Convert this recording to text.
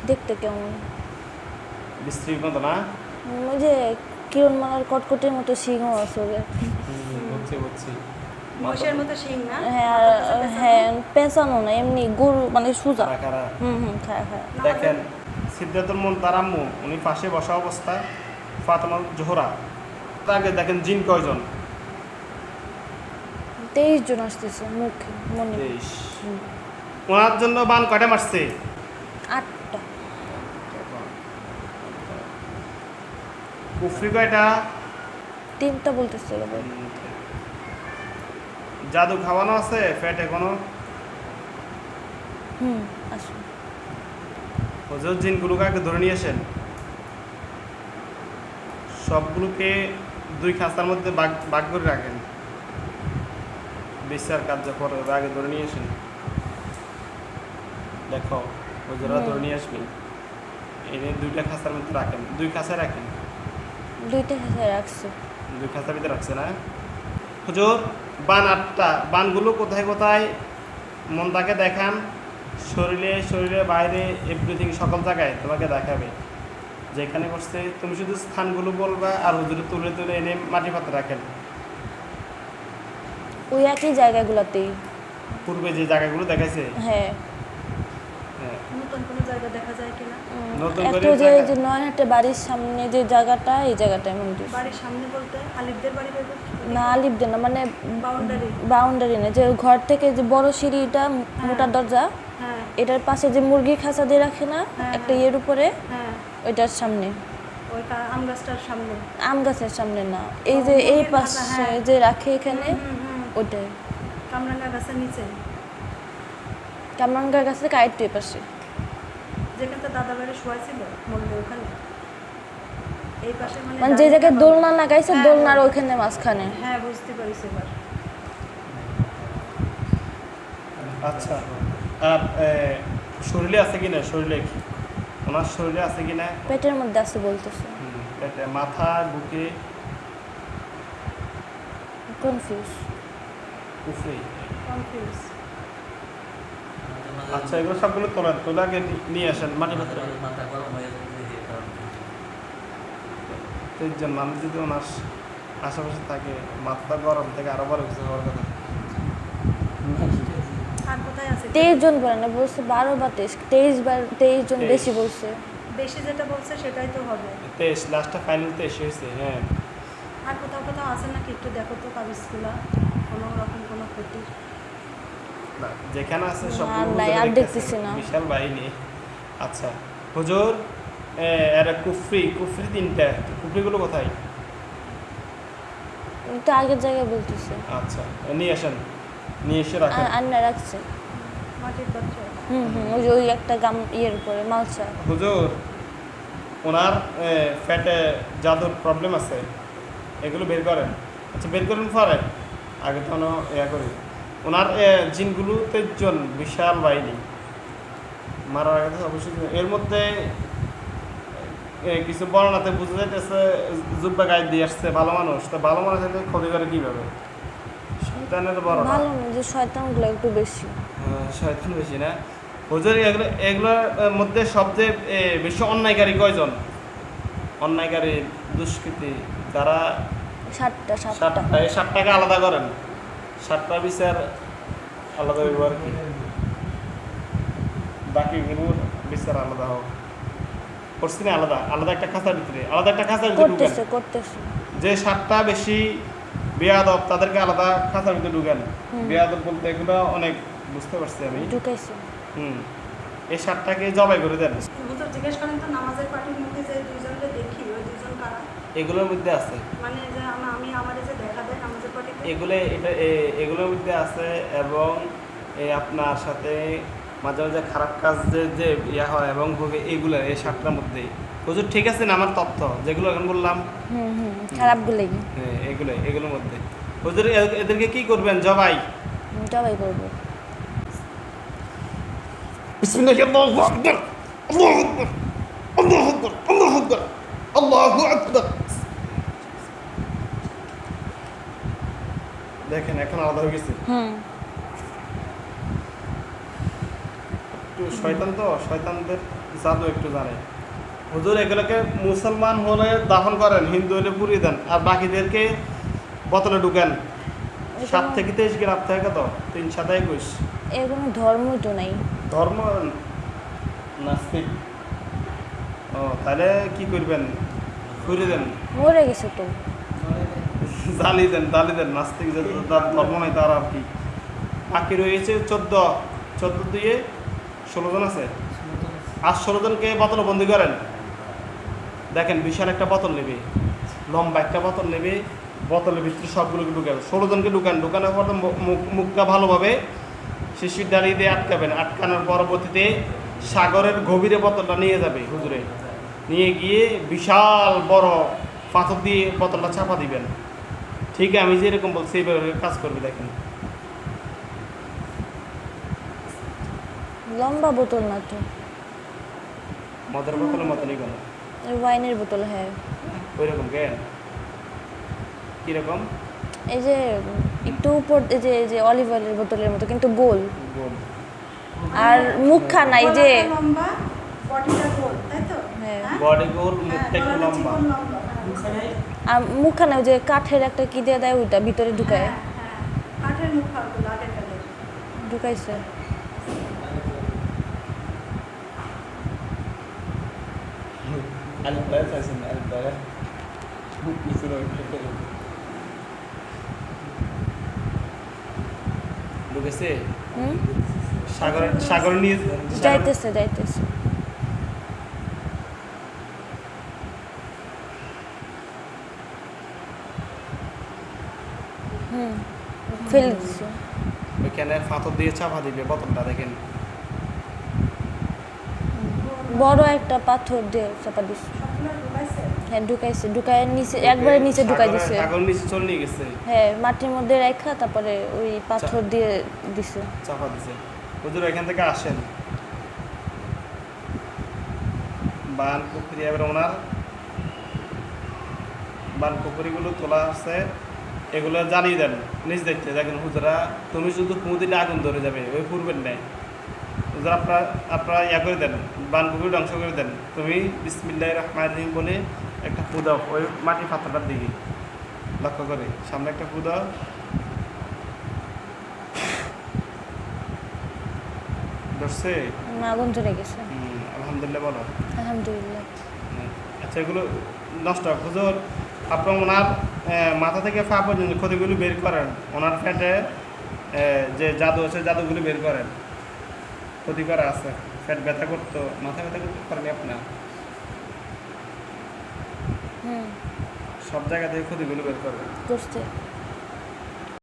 দেখতে কেমন? বিশ্রীর মতো না? ওই যে কিরণমালার কটকটির মতো সিংহ আছে ওদের। বুঝছি বুঝছি। মহিষের মতো শিং না? হ্যাঁ হ্যাঁ, পেঁচানো না, এমনি গরু মানে সোজা। কারা কারা খায় খায়। দেখেন, সিদ্ধাতুল মুনতাহার আম্মু উনি পাশে বসা অবস্থায় ফাতেমা জোহরা, তাকে দেখেন জিন কয়জন? 23 জন আসতেছে মুখে মনে। 23। ওনার জন্য বান কয়টা মারছে? 8টা। কুফরি কয়টা? 3টা বলতেছিল ভাই। জাদু খাওয়ানো আছে পেটে কোনো? আসুন। হুজুর জিনগুলোকে আগে ধরে নিয়ে আসেন, সবগুলোকে 2 খাঁচার মধ্যে ভাগ করে রাখেন, বিচার কার্য করে আগে ধরে নিয়ে আসেন। দেখো হুজুরা ধরে নিয়ে আসবেন, এনে 2টা খাঁচার মধ্যে রাখেন, 2 খাঁচায় রাখেন। 2টা খাঁচায় রাখছে। 2 খাঁচার ভিতরে রাখছে না হুজুর? বান 8টা, বানগুলো কোথায় কোথায় মনটাকে দেখান, শরীরে শরীরে বাইরে এভরিথিং, সকল জায়গায় তোমাকে দেখাবে। যেখানে বসছে তুমি শুধু স্থানগুলো বলবা আর হুজুরে তুলে তুলে এনে মাটি পাতে রাখেন। ওই একই জায়গাগুলোতেই। পূর্বে যে জায়গাগুলো দেখাইছে, হ্যাঁ। হ্যাঁ, নতুন কোনো জায়গা দেখা যায় কিনা? নতুন একটা করে যে নয়নহাটে বাড়ির সামনে যে জায়গাটা, এই জায়গাটায় মন্দির। বাড়ির সামনে বলতে আলিফদের বাড়ি বলতে? না, আলিফদের না, মানে বাউন্ডারি। বাউন্ডারি না, যে ঘর থেকে যে বড় সিঁড়িটা, মোটা দরজা, হ্যাঁ এটার পাশে যে মুরগির খাঁচা দিয়ে রাখে না একটা ইয়ের উপরে, হ্যাঁ, ওইটার সামনে। ওই আম গাছটার সামনে। আম গাছের সামনে না, এই যে এই মুরগির খাঁচা, পাশে হ্যাঁ। যে রাখে এখানে, ওইটাই। কামরাঙ্গা গাছের নিচে, কামরাঙ্গা গাছের কায়ের এই পাশে। যেখানটা দাদা বাড়ি শোয়াইছিল মরলে ওখানে, এই পাশে মানে যে জায়গায় দোলনা লাগাইছে, হ্যাঁ, দোলনার হ্যাঁ। ওইখানে মাঝখানে। হ্যাঁ বুঝতে পারিস এবার। আচ্ছা, আর শরীরে আছে কিনা? শরীরে ওনার শরীরে আছে কিনা? পেটের মধ্যে আছে বলতেছে। পেটে, মাথা, বুকে? কনফিউজ। উফরে। কনফিউজ। আচ্ছা, এগুলো সবগুলো তোলেন, তোলে আগে নিয়ে আসেন মাটি পাত্রে। মাথা গরম হয়ে যেতে কারণ তো এই জন্য আমি যদি ওনার আশেপাশে থাকে, মাথা গরম থেকে আরো বড় কিছু হওয়ার কথা। আর কোথায় আছে? 23 জন বলে না, বলছে 12 বা 23 জন 23 বেশি বলছে। বেশি যেটা বলছে সেটাই তো হবে। 23, লাস্টটা ফাইনাল 23 হয়েছে। হ্যাঁ, আর কোথাও কোথাও আছে নাকি একটু দেখো তো কাগজগুলা, কোনো রকম কোনো ক্ষতি? না, যেখানে আছে না, সবগুলো নাই, হুজুরে আর দেখতেছেন, দেখতেছি না। বিশাল বাহিনী। আচ্ছা হুজুর, এরা কুফরি 3টা, কুফরিগুলো কোথায়? তো আগের জায়গায় বলতেছে। আচ্ছা, নিয়ে আসেন, নিয়ে এসে রাখেন। আন্না রাখছে। মাটির পাত্র। ওই যে ওই একটা গাম ইয়ের উপরে মালসা। হুজুর, ওনার ফ্যাটে জাদুর প্রবলেম আছে, এগুলো বের করেন। আচ্ছা, বের করেন পরে, আগে তো ইয়া করি। ওনার জিনগুলো 23 জন, বিশাল বাহিনী। মারার আগে তো অবশ্যই এর মধ্যে কিছু বর্ণনাতে বুঝা যাইতেছে জুব্বা গায়ে দিয়ে আসছে ভালো মানুষ, তো ভালো মানুষ এতে ক্ষতি করে কীভাবে? শয়তানের বড় না, ভালো না, যে শয়তানগুলো একটু বেশি। শয়তান বেশি না হুজুর? এগুলোর মধ্যে সবচেয়ে বেশি অন্যায়কারী কয়জন? অন্যায়কারী, দুষ্কৃতী যারা? 7টা। 7টাকে আলাদা করেন, 7টা বিচার আলাদা ব্যবহার কি, বাকিগুলোর বিচার আলাদা হোক। করছি না আলাদা আলাদা একটা খাঁচার ভিতরে, আলাদা একটা খাঁচার ভিতরে ঢুকেন। করতেছে। যে 7টা বেশি বেয়াদব তাদেরকে আলাদা খাঁচার ভিতরে ঢুকেন। বেয়াদব বলতে এগুলো অনেক, বুঝতে পারছি আমি। ঢুকাইছে। এই 7টাকে জবাই করে দেন। হুজুর জিজ্ঞেস করেন তো, নামাজের পার্টির মধ্যে যে দুইজনকে দেখি, ওই দুইজন কারা? এগুলোর মধ্যে আছে, মানে যে আমি আমাদের যে দেখা দেয় নামাজের পার্টিতে, এগুলোর মধ্যে আছে। এবং আপনার সাথে মাঝে মাঝে খারাপ কাজ যে ইয়া হয় এবং ভোগে, এগুলো এই 7টার মধ্যেই। হুজুর ঠিক আছে না আমার তথ্য যেগুলো এখন বললাম? খারাপগুলোই হ্যাঁ, এগুলোর মধ্যে। হুজুর এদেরকে কি করবেন? জবাই করবো। বিসমিল্লাহির রহমানির রহিম। আল্লাহু আকবার, আল্লাহু আকবার, আল্লাহু আকবার, আল্লাহু আকবার। দেখেন এখন আলাদা হয়ে গেছে। একটু শয়তান তো, শয়তানদের জাদু একটু জানে। হুজুর এগুলোকে মুসলমান হলে দাফন করেন, হিন্দু হলে পুড়িয়ে দেন, আর বাকিদেরকে বোতলে ঢুকেন। 7 থেকে 23 গ্রাম থেকে কত 3 7 21 এর কোনো ধর্মই তো নাই। ধর্ম নাস্তিক। ও তাহলে কি করবেন? পুড়িয়ে দেন, মরে গেছে তো। জ্বালিয়ে দেন নাস্তিক, যে তার ধর্ম নাই তার আর কি। বাকি রয়েছে 14 দিয়ে 16 জন আছে। আর 16 জনকে বোতলে বন্দি করেন। দেখেন বিশাল একটা বোতল নেবে, লম্বা একটা বোতল নেবে, বোতলের ভিতরে সবগুলোকে ঢুকাবে। 16 জনকে ঢুকানোর পর মুখটা ভালোভাবে শিশির ডালি দিয়ে আটকাবেন। আটকানোর পরবর্তীতে সাগরের গভীরে বোতলটা নিয়ে যাবে হুজুরে, নিয়ে গিয়ে বিশাল বড় পাথর দিয়ে বোতলটা চাপা দিবেন। ঠিক আমি যেরকম বলছি এইভাবে কাজ করবে। দেখেন লম্বা বোতল না তো, মদের বোতলের মতনই কেন, ওয়াইনের বোতল। হ্যাঁ, ওই রকম কেন, কীরকম? এই যে একটু উপর, এই যে অলিভ অয়েলের বোতলের মতো, কিন্তু গোল। গোল। আর মুখখানা এই যে গলাটা লম্বা, বডিটা গোল, তাই তো? হ্যাঁ। বডি গোল, হ্যাঁ, মুখটা একটু গলাটা লম্বা। চিকন লম্বা, হ্যাঁ। আর মুখখানা ওই যে কাঠের একটা কি দিয়ে দেয়, ওইটা ভিতরে ঢুকায়। হ্যাঁ, হ্যাঁ। কাঠের মুখ ফালগুলো আগের কালের। ঢুকাইছে। ঢুকেছে হুম, সাগরে নিয়ে যাইতেছে। হুম, ফেলে দিছে। ওইখানে পাথর দিয়ে চাপা দিবে বোতলটা। দেখেন বড় একটা পাথর দিয়ে চাপা দিছে। সবগুলো ঢুকাইছে? হ্যাঁ, ঢুকাইছে। ঢুকায় নিচে, একবারে নিচে ঢুকাই দিছে। সাগর নিচে চলে নিয়ে গেছে, হ্যাঁ, মাটির মধ্যে রাখা তারপরে ওই পাথর দিয়ে দিছে। চাপা দিছে। হুজুর এখান থেকে আসেন বান পুকুরি। এবার ওনার বান পুকুরিগুলো তোলা আছে, এগুলো জ্বালিয়ে দেন নিজ দেখতে। দেখেন হুজুরা, তুমি শুধু ফু দিলে আগুন ধরে যাবে, ওই পূর্বের নেই। হুজুর আপনারা ইয়া করে দেন, বান পুকুরি ধ্বংস করে দেন। তুমি বিসমিল্লাহির রহমানির রহিম বলে একটা ফু দাও ওই মাটি পাথরটার দিকে লক্ষ্য করে। সামনে একটা ফু দাও। ধরছে? আগুন ধরে গেছে। আলহামদুলিল্লাহ বলো। আলহামদুলিল্লাহ। আচ্ছা, এগুলো নষ্ট। হুজুর আপনার ওনার মাথা থেকে পা পর্যন্ত ক্ষতিগুলো বের করেন। ওনার পেটে যে জাদু আছে জাদুগুলো বের করেন। ক্ষতি করা আছে, পেট ব্যথা করতো, মাথা ব্যথা করতে পারেনি আপনার, হুম, সব জায়গা থেকে ক্ষতিগুলো বের করেন। করছে।